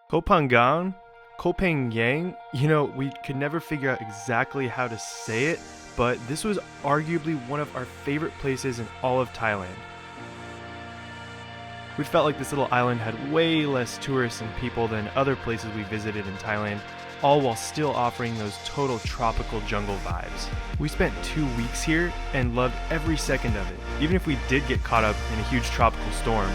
Koh Phangan, Koh Phangan, you know, we could never figure out exactly how to say it, but this was arguably one of our favorite places in all of Thailand. We felt like this little island had way less tourists and people than other places we visited in Thailand, all while still offering those total tropical jungle vibes. We spent 2 weeks here and loved every second of it, even if we did get caught up in a huge tropical storm.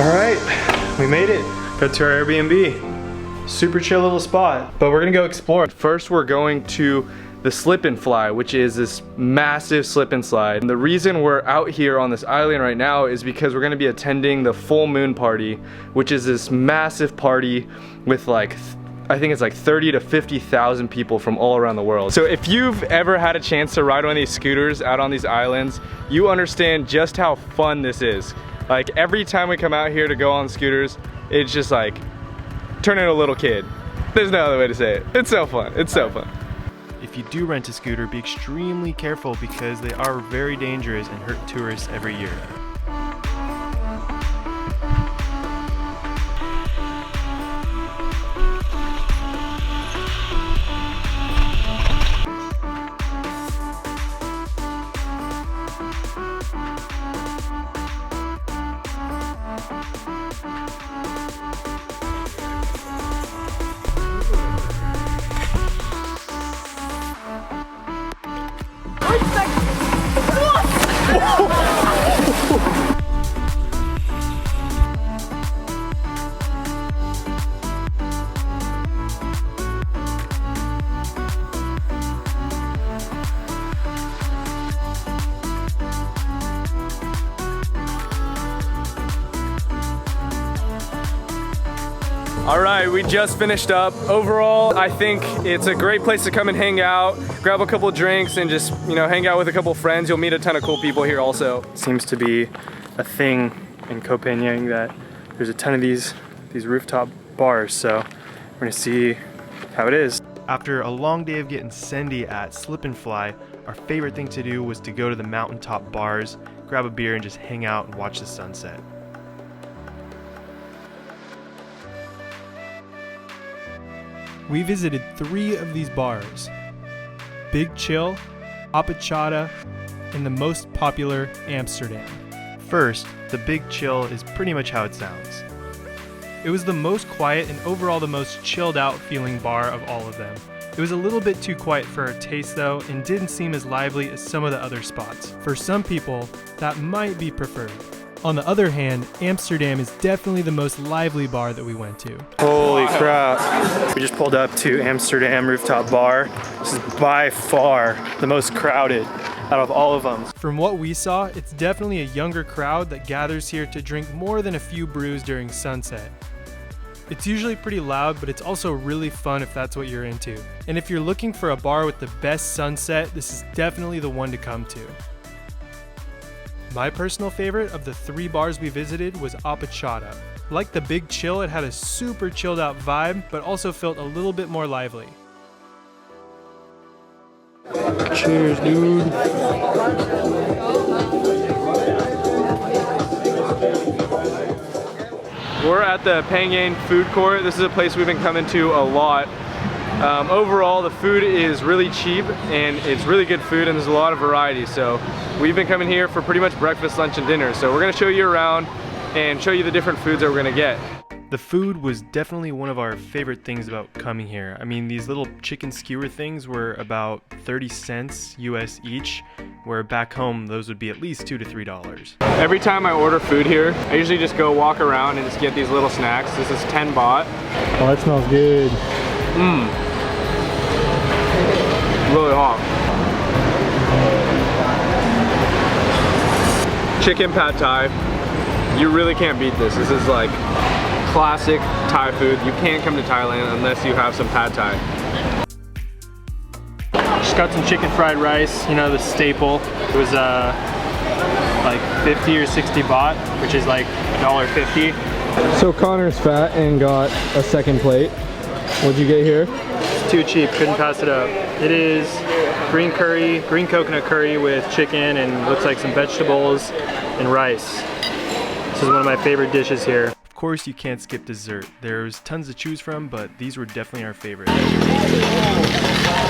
Alright, we made it. Got to our Airbnb. Super chill little spot, but we're gonna go explore. First, we're going to the Slip and Fly, which is this massive slip and slide. And the reason we're out here on this island right now is because we're gonna be attending the full moon party, which is this massive party with like, I think it's like 30 to 50,000 people from all around the world. So if you've ever had a chance to ride one of these scooters out on these islands, you understand just how fun this is. Like every time we come out here to go on scooters, it's just like turning a little kid. There's no other way to say it. It's so fun. It's so fun. If you do rent a scooter, be extremely careful because they are very dangerous and hurt tourists every year. All right, we just finished up. Overall, I think it's a great place to come and hang out, grab a couple drinks and just, you know, hang out with a couple friends. You'll meet a ton of cool people here also. Seems to be a thing in Koh Phangan that there's a ton of these rooftop bars, so we're gonna see how it is. After a long day of getting sendy at Slip and Fly, our favorite thing to do was to go to the mountaintop bars, grab a beer and just hang out and watch the sunset. We visited 3 of these bars: Big Chill, Apachata, and the most popular, Amsterdam. First, the Big Chill is pretty much how it sounds. It was the most quiet and overall the most chilled out feeling bar of all of them. It was a little bit too quiet for our taste though, and didn't seem as lively as some of the other spots. For some people, that might be preferred. On the other hand, Amsterdam is definitely the most lively bar that we went to. Holy crap. We just pulled up to Amsterdam Rooftop Bar. This is by far the most crowded out of all of them. From what we saw, it's definitely a younger crowd that gathers here to drink more than a few brews during sunset. It's usually pretty loud, but it's also really fun if that's what you're into. And if you're looking for a bar with the best sunset, this is definitely the one to come to. My personal favorite of the 3 bars we visited was Apachata. Like the Big Chill, it had a super chilled out vibe, but also felt a little bit more lively. Cheers, dude. We're at the Phangan food court. This is a place we've been coming to a lot. Overall, the food is really cheap and it's really good food and there's a lot of variety. So we've been coming here for pretty much breakfast, lunch, and dinner. So we're gonna show you around and show you the different foods that we're gonna get. The food was definitely one of our favorite things about coming here. I mean, these little chicken skewer things were about 30 cents US each, where back home those would be at least $2 to $3. Every time I order food here, I usually just go walk around and just get these little snacks. This is 10 baht. Oh, that smells good. Really hot. Chicken pad thai, You really can't beat this. This is like classic Thai food. You can't come to Thailand unless you have some pad Thai. Just got some chicken fried rice, you know, the staple. It was like 50 or 60 baht, which is like $1.50. So Connor's fat and got a second plate. What'd you get here? It's too cheap, couldn't pass it up. It is green curry, green coconut curry with chicken and looks like some vegetables and rice. This is one of my favorite dishes here. Of course, you can't skip dessert. There's tons to choose from, but these were definitely our favorite.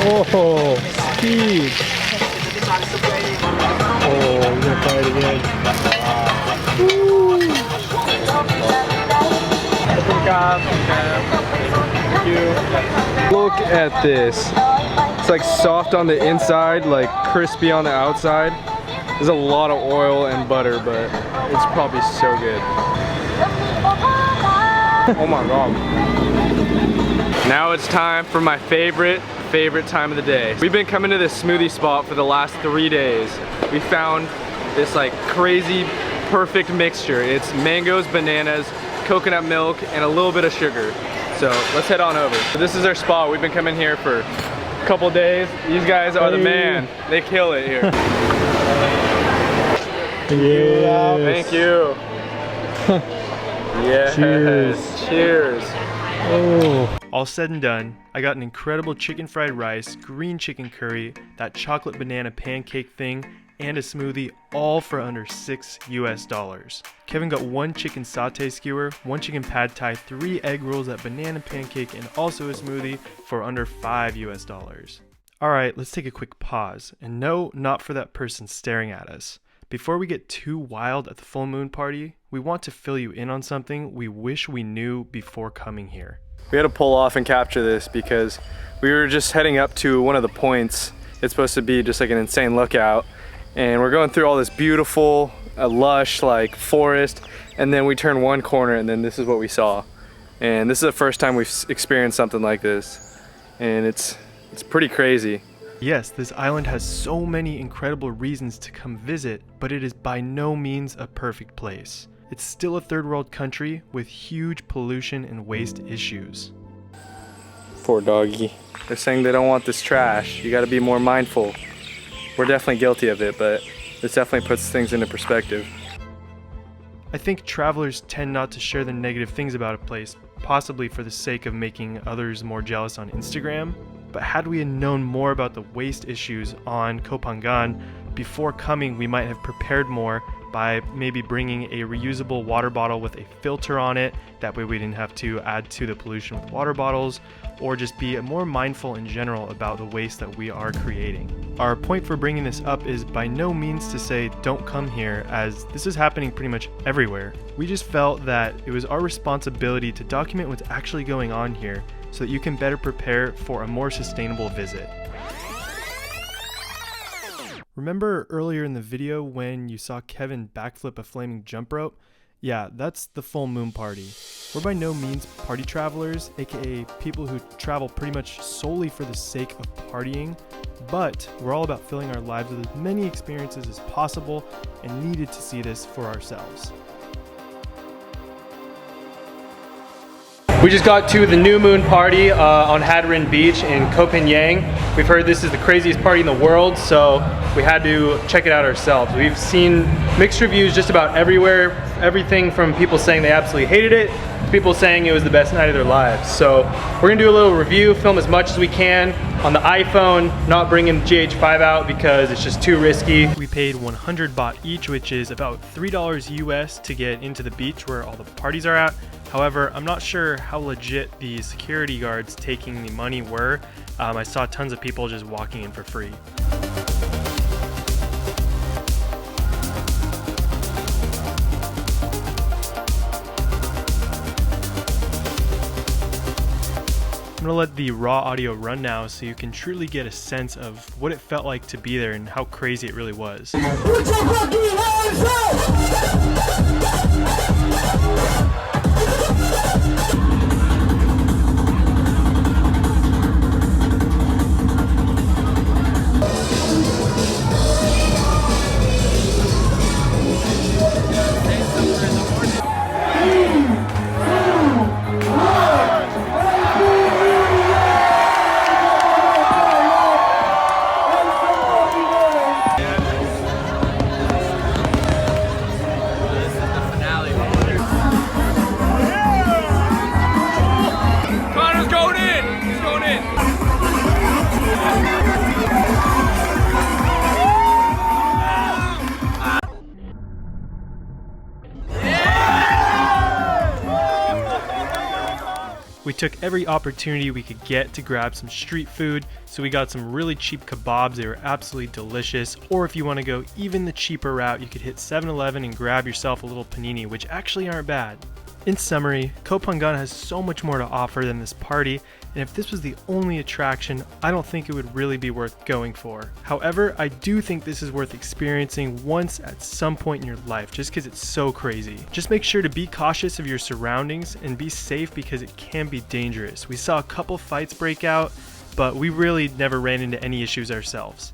Oh, speed. Oh, we're gonna try it again. Look at this. It's like soft on the inside, like crispy on the outside. There's a lot of oil and butter, but it's probably so good. Oh my god. Now it's time for my favorite time of the day. We've been coming to this smoothie spot for the last 3 days. We found this like crazy perfect mixture. It's mangoes, bananas, coconut milk, and a little bit of sugar. So let's head on over. This is our spot. We've been coming here for a couple days. These guys are the man. They kill it here. Yes. Thank you. Yes. Cheers. Cheers. Oh. All said and done, I got an incredible chicken fried rice, green chicken curry, that chocolate banana pancake thing, and a smoothie, all for under $6 US. Kevin got 1 chicken satay skewer, 1 chicken pad thai, 3 egg rolls, that banana pancake, and also a smoothie for under $5 US. Alright, let's take a quick pause. And no, not for that person staring at us. Before we get too wild at the full moon party, we want to fill you in on something we wish we knew before coming here. We had to pull off and capture this because we were just heading up to one of the points. It's supposed to be just like an insane lookout. And we're going through all this beautiful, lush like forest. And then we turn one corner and then this is what we saw. And this is the first time we've experienced something like this. And it's pretty crazy. Yes, this island has so many incredible reasons to come visit, but it is by no means a perfect place. It's still a third world country with huge pollution and waste issues. Poor doggy. They're saying they don't want this trash. You gotta be more mindful. We're definitely guilty of it, but this definitely puts things into perspective. I think travelers tend not to share the negative things about a place, possibly for the sake of making others more jealous on Instagram. But had we known more about the waste issues on Koh Phangan before coming, we might have prepared more by maybe bringing a reusable water bottle with a filter on it. That way we didn't have to add to the pollution with water bottles, or just be more mindful in general about the waste that we are creating. Our point for bringing this up is by no means to say don't come here, as this is happening pretty much everywhere. We just felt that it was our responsibility to document what's actually going on here so that you can better prepare for a more sustainable visit. Remember earlier in the video when you saw Kevin backflip a flaming jump rope? Yeah, that's the full moon party. We're by no means party travelers, aka people who travel pretty much solely for the sake of partying, but we're all about filling our lives with as many experiences as possible and needed to see this for ourselves. We just got to the new moon party on Hadarin Beach in Koh Phangan. We've heard this is the craziest party in the world, so we had to check it out ourselves. We've seen mixed reviews just about everywhere, everything from people saying they absolutely hated it to people saying it was the best night of their lives. So we're gonna do a little review, film as much as we can on the iPhone, not bringing GH5 out because it's just too risky. We paid 100 baht each, which is about $3 US to get into the beach where all the parties are at. However, I'm not sure how legit the security guards taking the money were. I saw tons of people just walking in for free. I'm gonna let the raw audio run now so you can truly get a sense of what it felt like to be there and how crazy it really was. We took every opportunity we could get to grab some street food, so we got some really cheap kebabs. They were absolutely delicious. Or if you want to go even the cheaper route, you could hit 7-Eleven and grab yourself a little panini, which actually aren't bad. In summary, Koh Phangan has so much more to offer than this party, and if this was the only attraction, I don't think it would really be worth going for. However, I do think this is worth experiencing once at some point in your life, just because it's so crazy. Just make sure to be cautious of your surroundings and be safe because it can be dangerous. We saw a couple fights break out, but we really never ran into any issues ourselves.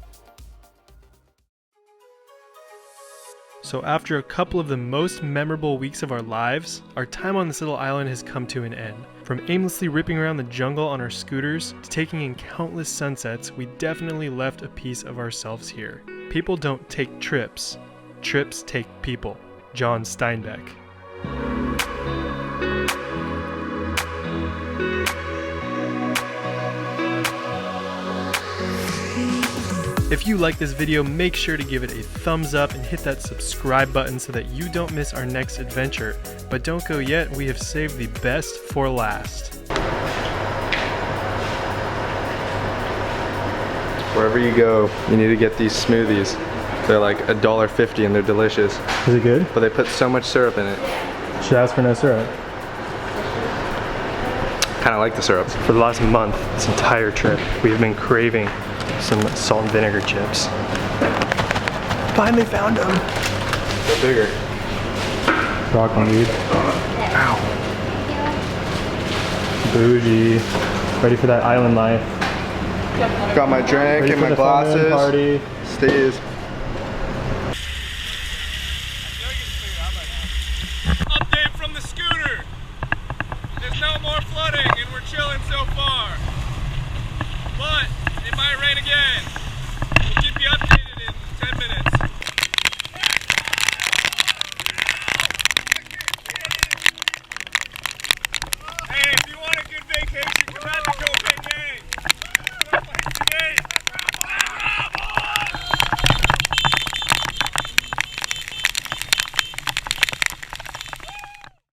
So after a couple of the most memorable weeks of our lives, our time on this little island has come to an end. From aimlessly ripping around the jungle on our scooters to taking in countless sunsets, we definitely left a piece of ourselves here. People don't take trips, trips take people. John Steinbeck. If you like this video, make sure to give it a thumbs up and hit that subscribe button so that you don't miss our next adventure. But don't go yet, we have saved the best for last. Wherever you go, you need to get these smoothies. They're like $1.50 and they're delicious. Is it good? But they put so much syrup in it. Should ask for no syrup. Kind of like the syrup. For the last month, this entire trip, we have been craving some salt and vinegar chips. Finally found them. They're bigger. Rock on, dude. Ow. Bougie. Ready for that island life. Got my drink and my glasses. Party. Steve's.